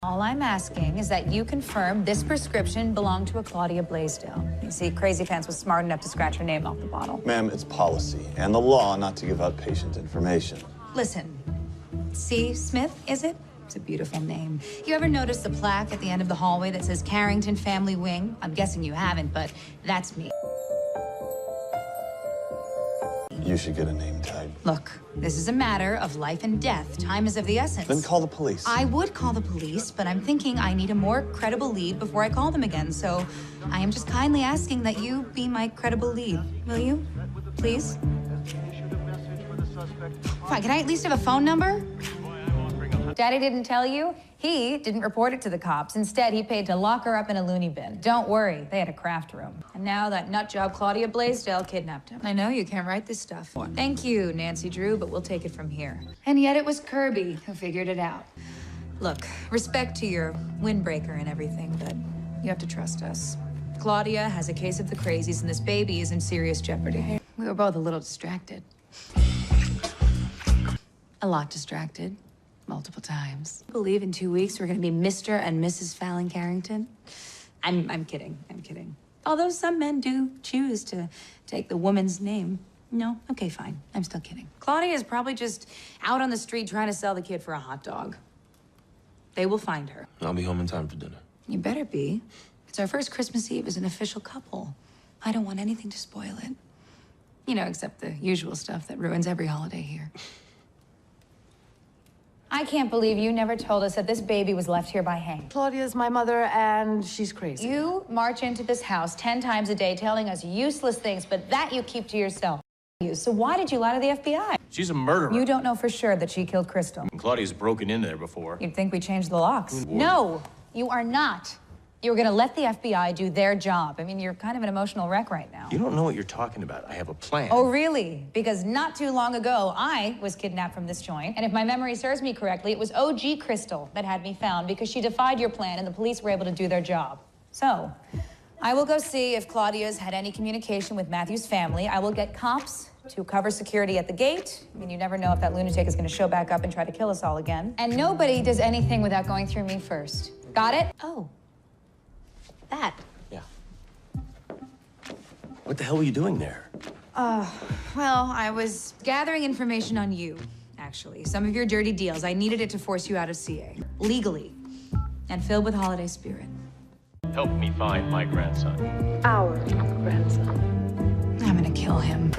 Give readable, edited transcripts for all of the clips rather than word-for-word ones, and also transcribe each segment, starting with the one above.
All I'm asking is that you confirm this prescription belonged to a Claudia Blaisdell. You see, Crazy Pants was smart enough to scratch her name off the bottle. Ma'am, it's policy and the law not to give out patient information. Listen, C. Smith, is it? It's a beautiful name. You ever notice the plaque at the end of the hallway that says Carrington Family Wing? I'm guessing you haven't, but that's me. You should get a name tag. Look, this is a matter of life and death. Time is of the essence. Then call the police. I would call the police, but I'm thinking I need a more credible lead before I call them again. So I am just kindly asking that you be my credible lead. Will you? Please? Fine, can I at least have a phone number? Daddy didn't tell you? He didn't report it to the cops. Instead, he paid to lock her up in a loony bin. Don't worry, they had a craft room. And now that nutjob Claudia Blaisdell kidnapped him. I know you can't write this stuff. Thank you, Nancy Drew, but we'll take it from here. And yet it was Kirby who figured it out. Look, respect to your windbreaker and everything, but you have to trust us. Claudia has a case of the crazies, and this baby is in serious jeopardy. We were both a little distracted. A lot distracted. Multiple times. I believe in 2 weeks we're gonna be Mr. and Mrs. Fallon Carrington. I'm kidding, I'm kidding. Although some men do choose to take the woman's name. No, okay, fine, I'm still kidding. Claudia is probably just out on the street trying to sell the kid for a hot dog. They will find her. I'll be home in time for dinner. You better be. It's our first Christmas Eve as an official couple. I don't want anything to spoil it. You know, except the usual stuff that ruins every holiday here. I can't believe you never told us that this baby was left here by Hank. Claudia's my mother, and she's crazy. You march into this house 10 times a day telling us useless things, but that you keep to yourself. So why did you lie to the FBI? She's a murderer. You don't know for sure that she killed Crystal. Claudia's broken in there before. You'd think we changed the locks. No, you are not. You're gonna let the FBI do their job. I mean, you're kind of an emotional wreck right now. You don't know what you're talking about. I have a plan. Oh, really? Because not too long ago, I was kidnapped from this joint. And if my memory serves me correctly, it was OG Crystal that had me found because she defied your plan and the police were able to do their job. So, I will go see if Claudia's had any communication with Matthew's family. I will get cops to cover security at the gate. I mean, you never know if that lunatic is gonna show back up and try to kill us all again. And nobody does anything without going through me first. Got it? Oh. That. Yeah. What the hell were you doing there? Well, I was gathering information on you, actually. Some of your dirty deals. I needed it to force you out of CA. Legally. And filled with holiday spirit. Help me find my grandson. Our grandson. I'm gonna kill him.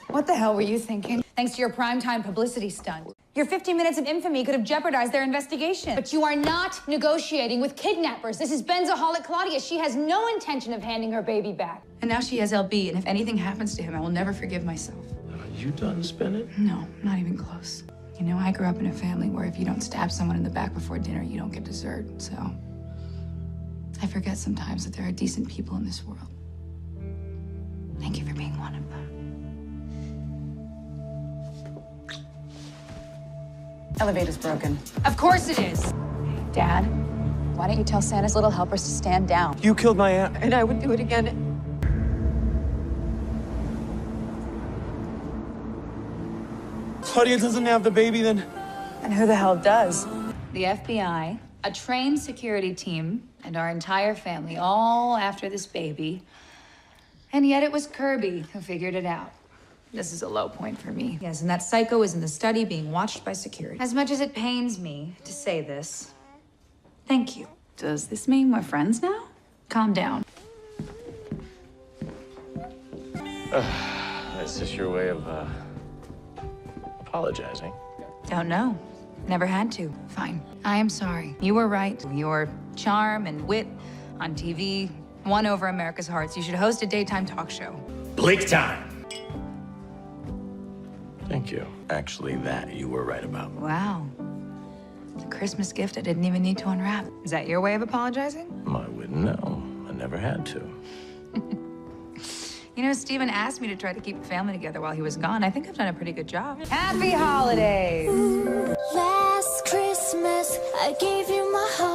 What the hell were you thinking? Thanks to your primetime publicity stunt. Your 15 minutes of infamy could have jeopardized their investigation. But you are not negotiating with kidnappers. This is Benzaholic Claudia. She has no intention of handing her baby back. And now she has LB, and if anything happens to him, I will never forgive myself. Are you done spinning? No, not even close. You know, I grew up in a family where if you don't stab someone in the back before dinner, you don't get dessert, so... I forget sometimes that there are decent people in this world. Thank you for being one of them. Elevator's broken. Of course it is. Dad, why don't you tell Santa's little helpers to stand down? You killed my aunt. And I would do it again. Claudia doesn't have the baby then? And who the hell does? The FBI, a trained security team, and our entire family, all after this baby. And yet it was Kirby who figured it out. This is a low point for me. Yes, and that psycho is in the study being watched by security. As much as it pains me to say this, thank you. Does this mean we're friends now? Calm down. Is this your way of, apologizing? Don't know. Never had to. Fine. I am sorry. You were right. Your charm and wit on TV won over America's hearts. You should host a daytime talk show. Bleak time! Thank you. Actually, that you were right about. Wow. It's a Christmas gift I didn't even need to unwrap. Is that your way of apologizing? I wouldn't know. I never had to. You know, Stephen asked me to try to keep the family together while he was gone. I think I've done a pretty good job. Happy holidays! Last Christmas, I gave you my heart.